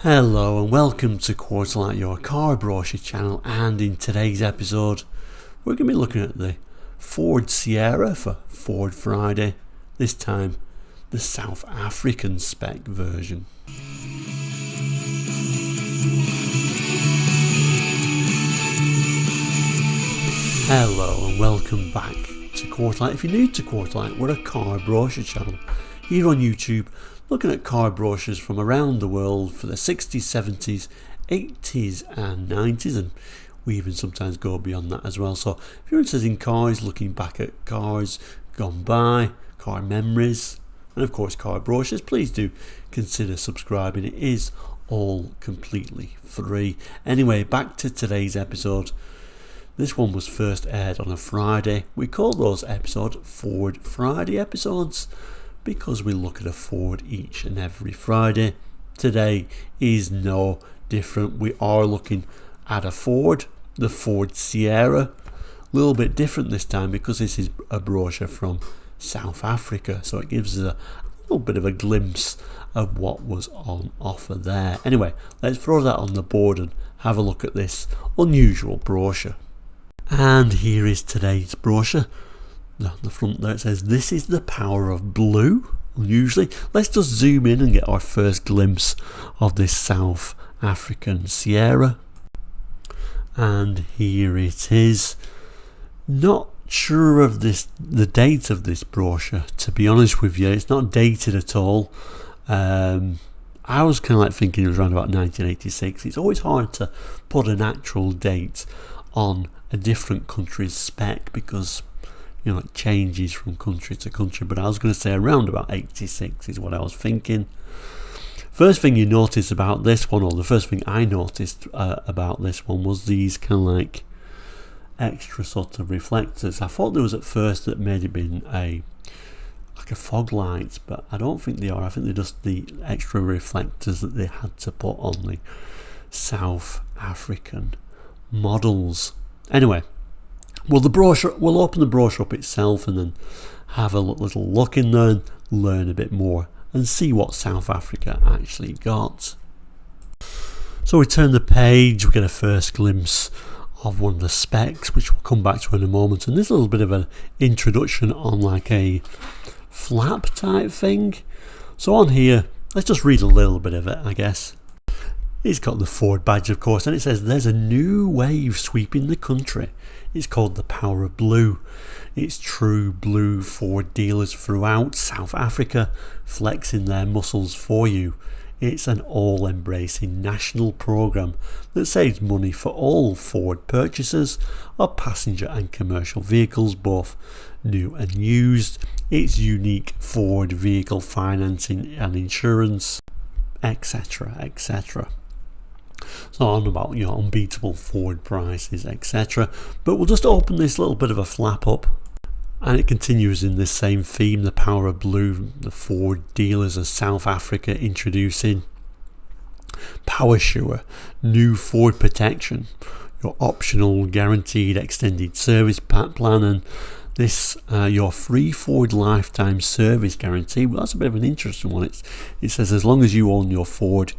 Hello and welcome to Quarterlight, your car brochure channel, and in today's episode we're going to be looking at the Fordsierra for Ford Friday, this time the South African spec version. Hello and welcome back to Quarterlight. If you're new to Quarterlight, we're a car brochure channel here on YouTube, looking at car brochures from around the world for the 60s, 70s, 80s and 90s, and we even sometimes go beyond that as well. So if you're interested in cars, looking back at cars gone by, car memories, and of course car brochures, please do consider subscribing. It is all completely free. Anyway, back to today's episode. This one was first aired on a Friday. We call those episodes Ford Friday episodes because we look at a Ford each and every Friday. Today is no different. We are looking at a Ford, the Fordsierra. A little bit different this time because this is a brochure from South Africa, so it gives us a little bit of a glimpse of what was on offer there. Anyway, let's throw that on the board and have a look at this unusual brochure. And here is today's brochure. On the front there it says, "This is the power of blue." Unusually, let's just zoom in and get our first glimpse of this South African Sierra. And here it is. Not sure of the date of this brochure, to be honest with you. It's not dated at all. I was kind of like thinking it was around about 1986. It's always hard to put an actual date on a different country's spec because it changes from country to country, but I was going to say around about 86 is what I was thinking. First thing you notice about this one, or the first thing I noticed about this one, was these kind of like extra sort of reflectors. I thought there was at first that maybe been like a fog light, but I don't think they are. I think they're just the extra reflectors that they had to put on the South African models. Anyway, we'll open the brochure up itself and then have a little look in there and learn a bit more and see what South Africa actually got. So we turn the page, we get a first glimpse of one of the specs, which we'll come back to in a moment, and there's a little bit of an introduction on like a flap type thing. So on here, let's just read a little bit of it, I guess. It's got the Ford badge, of course, and it says, "There's a new wave sweeping the country. It's called the power of blue. It's true blue Ford dealers throughout South Africa flexing their muscles for you. It's an all-embracing national program that saves money for all Ford purchasers of passenger and commercial vehicles, both new and used. It's unique Ford vehicle financing and insurance, etc., etc." So on about unbeatable Ford prices, etc. But we'll just open this little bit of a flap up, and it continues in this same theme, the power of blue. The Ford dealers of South Africa introducing PowerSure, new Ford protection, your optional guaranteed extended service plan, and this your free Ford lifetime service guarantee. Well, that's a bit of an interesting one. It says as long as you own your Ford,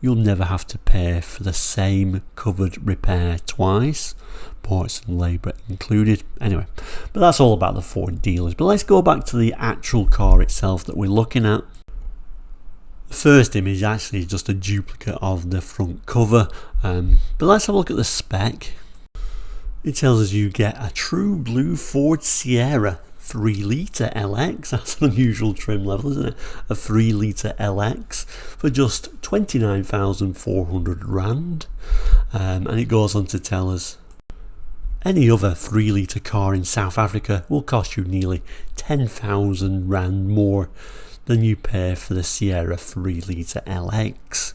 you'll never have to pay for the same covered repair twice, parts and labour included. Anyway, but that's all about the Ford dealers. But let's go back to the actual car itself that we're looking at. The first image actually is just a duplicate of the front cover, but let's have a look at the spec. It tells us you get a true blue Ford Sierra 3 litre LX. That's an unusual trim level, isn't it? A 3 litre LX for just 29,400 rand. And it goes on to tell us any other 3 litre car in South Africa will cost you nearly 10,000 rand more than you pay for the Sierra 3 litre LX.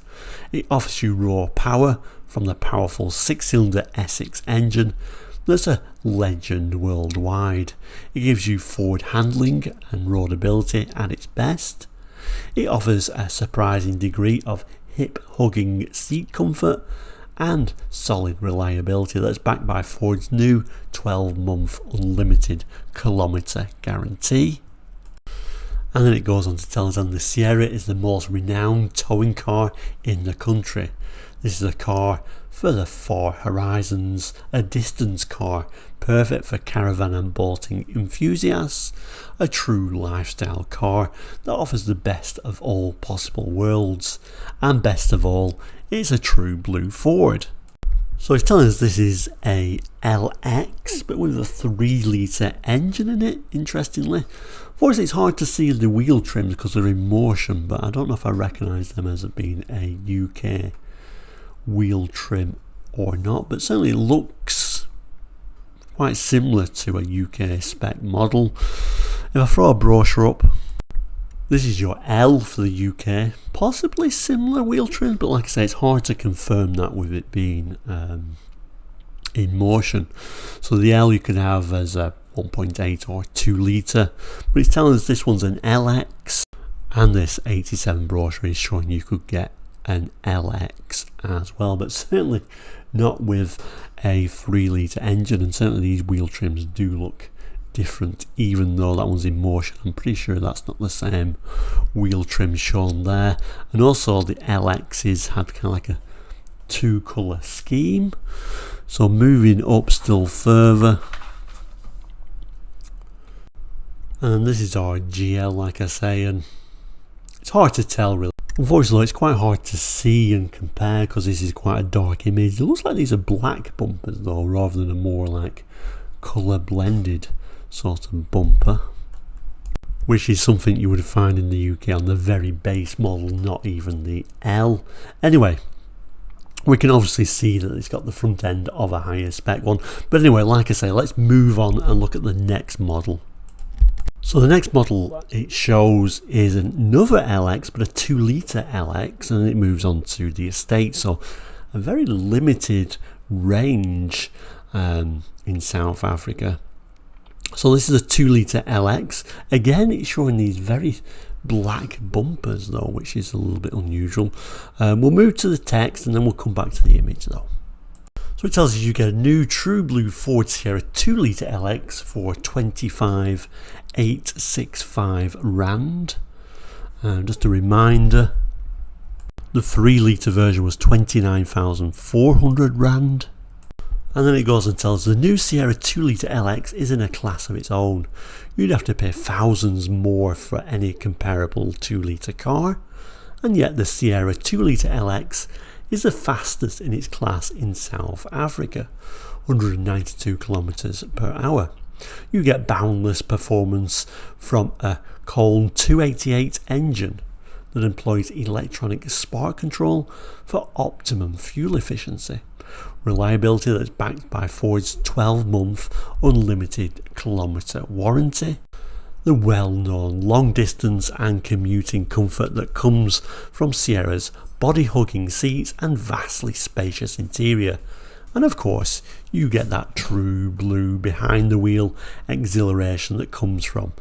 It offers you raw power from the powerful 6-cylinder S6 engine that's a legend worldwide. It gives you Ford handling and roadability at its best. It offers a surprising degree of hip-hugging seat comfort and solid reliability that's backed by Ford's new 12-month unlimited kilometre guarantee. And then it goes on to tell us, and the Sierra is the most renowned towing car in the country. This is a car for the far horizons, a distance car, perfect for caravan and boating enthusiasts, a true lifestyle car that offers the best of all possible worlds, and best of all, it's a true blue Ford. So it's telling us this is a LX, but with a 3-litre engine in it, interestingly. Fortunately, it's hard to see the wheel trims because they're in motion, but I don't know if I recognise them as being a UK wheel trim or not, but certainly it looks quite similar to a UK spec model. If I throw a brochure up, this is your L for the UK, possibly similar wheel trim, but like I say, it's hard to confirm that with it being in motion. So the L you can have as a 1.8 or 2 litre, but it's telling us this one's an LX, and this 87 brochure is showing you could get an LX as well, but certainly not with a 3-litre engine, and certainly these wheel trims do look different, even though that one's in motion. I'm pretty sure that's not the same wheel trim shown there. And also the LXs had kind of like a 2-colour scheme. So moving up still further, and this is our GL, like I say, and it's hard to tell really. Unfortunately, it's quite hard to see and compare because this is quite a dark image. It looks like these are black bumpers though, rather than a more like colour blended sort of bumper, which is something you would find in the UK on the very base model, not even the L. Anyway, we can obviously see that it's got the front end of a higher spec one, but anyway, like I say, let's move on and look at the next model. So the next model it shows is another LX, but a 2-litre LX, and it moves on to the estate. So a very limited range in South Africa. So this is a 2-litre LX. Again, it's showing these very black bumpers though, which is a little bit unusual. We'll move to the text and then we'll come back to the image though. So it tells you get a new true blue Fordsierra 2-litre LX for 25,865 Rand. Just a reminder, the 3-litre version was 29,400 Rand. And then it goes and tells the new Sierra 2-litre LX is in a class of its own. You'd have to pay thousands more for any comparable 2-litre car, and yet the Sierra 2-litre LX is the fastest in its class in South Africa, 192 kilometers per hour. You get boundless performance from a Cone 288 engine that employs electronic spark control for optimum fuel efficiency. Reliability that's backed by Ford's 12-month unlimited kilometre warranty. The well-known long distance and commuting comfort that comes from Sierra's body-hugging seats and vastly spacious interior. And of course, you get that true blue behind the wheel exhilaration that comes from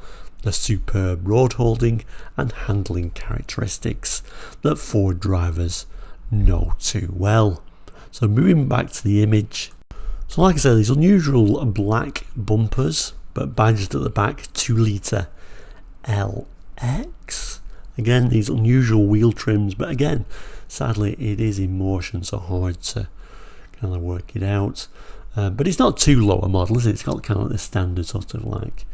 the superb road holding and handling characteristics that Ford drivers know too well. So moving back to the image, so like I said, these unusual black bumpers but badged at the back, 2-litre LX. Again, these unusual wheel trims, but again, sadly it is in motion, so hard to kind of work it out. But it's not too low a model, is it? It's got kind of like the standard sort of like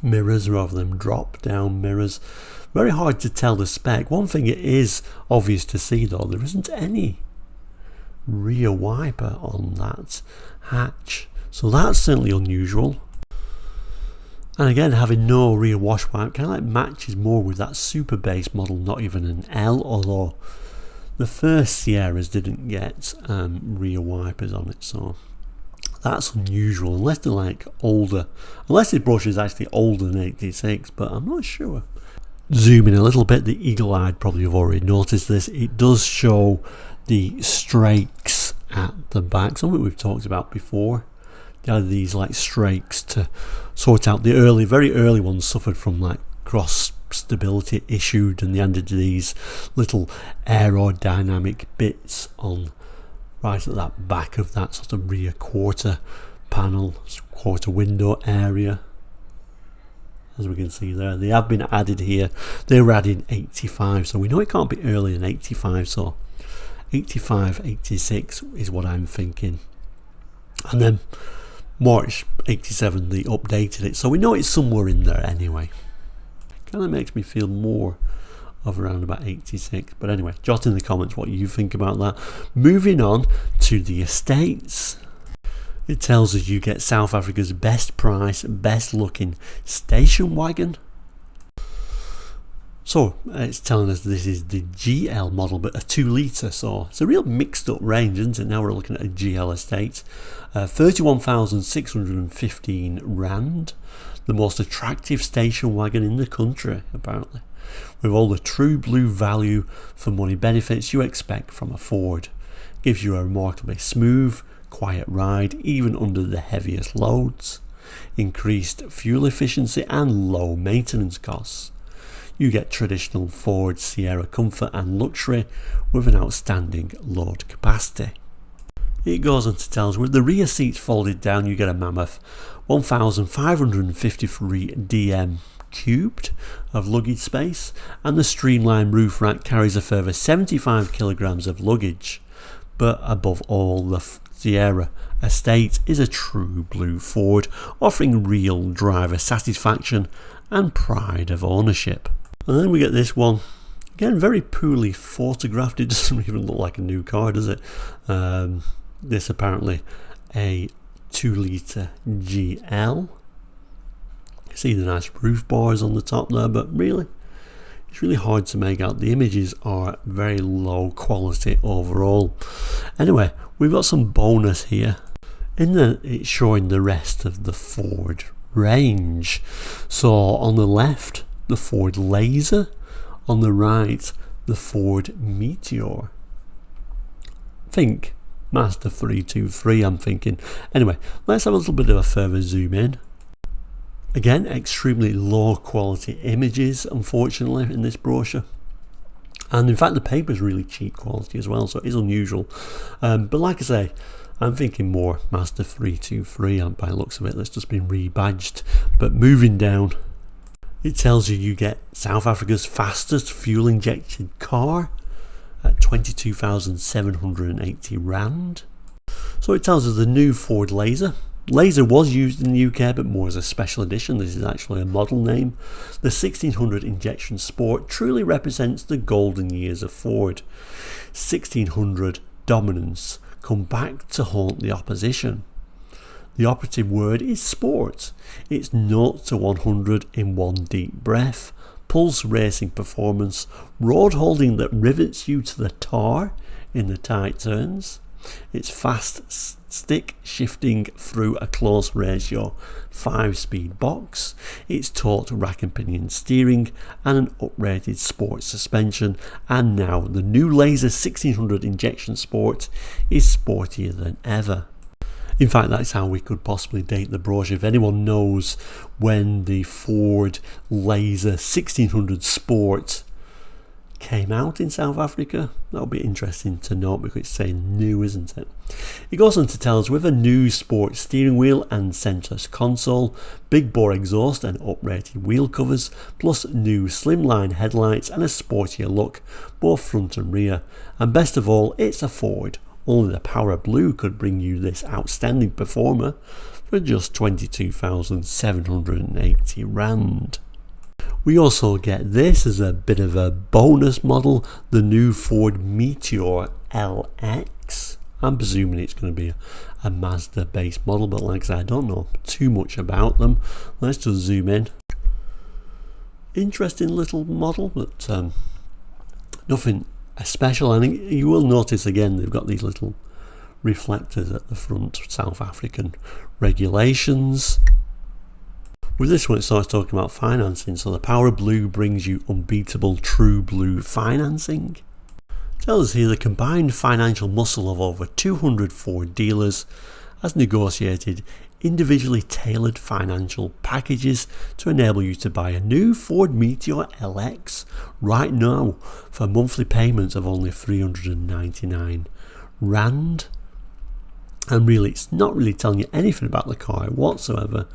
mirrors rather than drop down mirrors. Very hard to tell the spec. One thing it is obvious to see though, there isn't any rear wiper on that hatch, so that's certainly unusual. And again, having no rear wash wipe kind of like matches more with that super base model, not even an L, although the first Sierras didn't get rear wipers on it, so that's unusual, unless they're like older, unless this brochure is actually older than 86, but I'm not sure. Zoom in a little bit, the eagle-eyed probably have already noticed this, it does show the strakes at the back, something we've talked about before. They had these like strakes to sort out the very early ones suffered from like cross stability issued, and they added these little aerodynamic bits on right at that back of that sort of rear quarter panel, quarter window area. as we can see there. They have been added here. They were added in 85, so we know it can't be earlier than 85, so 85, 86 is what I'm thinking. And then March 87 they updated it, so we know it's somewhere in there anyway. Kind of makes me feel more of around about 86, but anyway, jot in the comments what you think about that. Moving on to the estates, it tells us you get South Africa's best price, best looking station wagon. So it's telling us this is the GL model, but a 2 litre, so it's a real mixed up range, isn't it? Now we're looking at a GL estate. 31,615 rand, the most attractive station wagon in the country apparently, with all the true blue value for money benefits you expect from a Ford. Gives you a remarkably smooth, quiet ride even under the heaviest loads, increased fuel efficiency and low maintenance costs. You get traditional Fordsierra comfort and luxury with an outstanding load capacity. It goes on to tell us with the rear seats folded down you get a mammoth 1,553 dm cubed of luggage space, and the streamlined roof rack carries a further 75 kilograms of luggage. But above all, the Fordsierra estate is a true blue Ford, offering real driver satisfaction and pride of ownership. And then we get this one, again very poorly photographed, it doesn't even look like a new car, does it? This apparently a 2 litre GL. You see the nice roof bars on the top there, but really it's really hard to make out. The images are very low quality overall. Anyway, we've got some bonus here in that it's showing the rest of the Ford range. So on the left the Ford Laser, on the right the Ford Meteor. Think Mazda 323 I'm thinking. Anyway, let's have a little bit of a further zoom in. Again, extremely low quality images unfortunately in this brochure, and in fact the paper is really cheap quality as well, so it is unusual. But like I say, I'm thinking more Mazda 323 by the looks of it, that's just been rebadged. But moving down, it tells you get South Africa's fastest fuel injected car at 22,780 rand. So it tells us the new Ford Laser. Laser was used in the UK but more as a special edition. This is actually a model name. The 1600 Injection Sport truly represents the golden years of Ford. 1600 dominance come back to haunt the opposition. The operative word is sport. It's 0 to 100 in one deep breath. Pulse racing performance. Road holding that rivets you to the tar in the tight turns. It's fast stick shifting through a close ratio 5-speed box. It's torqued rack and pinion steering and an uprated sport suspension. And now the new Laser 1600 Injection Sport is sportier than ever. In fact, that's how we could possibly date the brochure. If anyone knows when the Ford Laser 1600 Sport came out in South Africa, that'll be interesting to know because it's saying new, isn't it? It goes on to tell us with a new sport steering wheel and centreless console, big bore exhaust and uprated wheel covers, plus new slimline headlights and a sportier look, both front and rear. And best of all, it's a Ford. Only the power of blue could bring you this outstanding performer for just 22,780 rand. We also get this as a bit of a bonus model, the new Ford Meteor LX. I'm presuming it's going to be a Mazda based model, but like I said, I don't know too much about them. Let's just zoom in. Interesting little model, but nothing special. I think you will notice again they've got these little reflectors at the front, South African regulations. With this one it starts talking about financing, so the power of blue brings you unbeatable true blue financing. It tells us here the combined financial muscle of over 200 Ford dealers has negotiated individually tailored financial packages to enable you to buy a new Ford Meteor LX right now for monthly payments of only 399 rand. And really, it's not really telling you anything about the car whatsoever.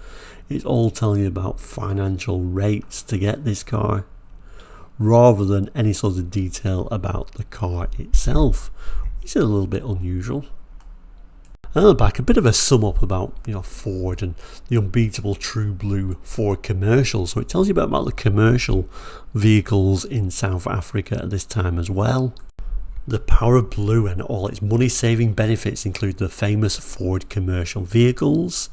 It's all telling you about financial rates to get this car, rather than any sort of detail about the car itself, which is a little bit unusual. And at the back, a bit of a sum up about Ford and the unbeatable true blue Ford commercial. So it tells you about the commercial vehicles in South Africa at this time as well. The power of blue and all its money saving benefits include the famous Ford commercial vehicles,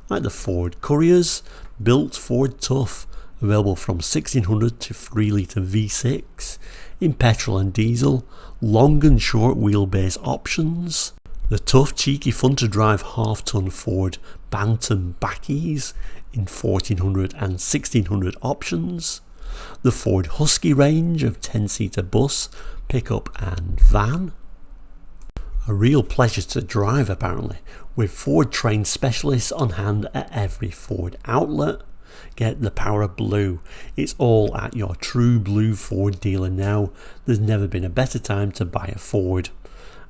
like the Ford Couriers, built Ford Tough, available from 1600 to 3 litre V6, in petrol and diesel, long and short wheelbase options. The tough, cheeky, fun to drive half-ton Ford Bantam Backies in 1400 and 1600 options. The Ford Husky range of 10-seater bus, pickup and van. A real pleasure to drive apparently, with Ford trained specialists on hand at every Ford outlet. Get the power of blue. It's all at your true blue Ford dealer now. There's never been a better time to buy a Ford.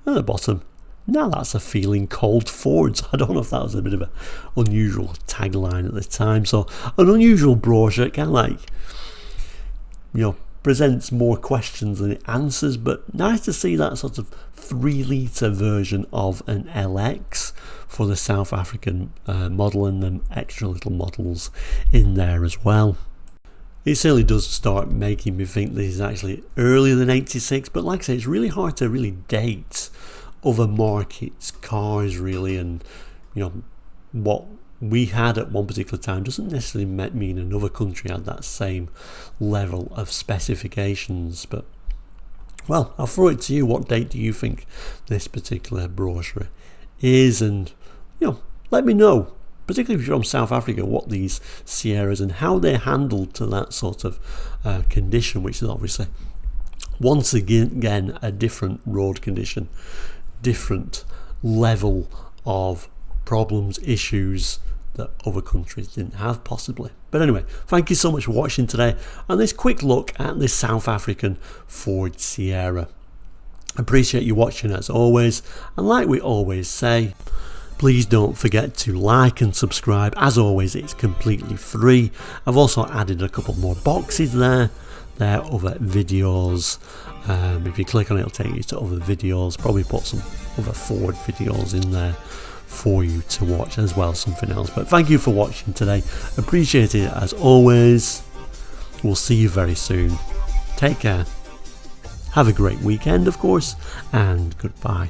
At the bottom, now that's a feeling cold Fords. I don't know if that was a bit of an unusual tagline at the time. So an unusual brochure, kind of like, presents more questions than it answers, but nice to see that sort of 3 litre version of an LX for the South African model, and them extra little models in there as well. It certainly does start making me think this is actually earlier than 86, but like I say, it's really hard to really date other markets' cars really, and what we had at one particular time doesn't necessarily mean another country had that same level of specifications. But well, I'll throw it to you. What date do you think this particular brochure is? And let me know, particularly if you're from South Africa, what these Sierras and how they're handled to that sort of condition, which is obviously once again a different road condition, different level of problems, issues that other countries didn't have possibly. But anyway, thank you so much for watching today and this quick look at this South African Ford Sierra. Appreciate you watching as always, and like we always say, please don't forget to like and subscribe. As always, it's completely free. I've also added a couple more boxes there. There are other videos. If you click on it, it'll take you to other videos. Probably put some other Ford videos in there for you to watch as well, something else. But thank you for watching today. Appreciate it as always. We'll see you very soon. Take care. Have a great weekend, of course, and goodbye.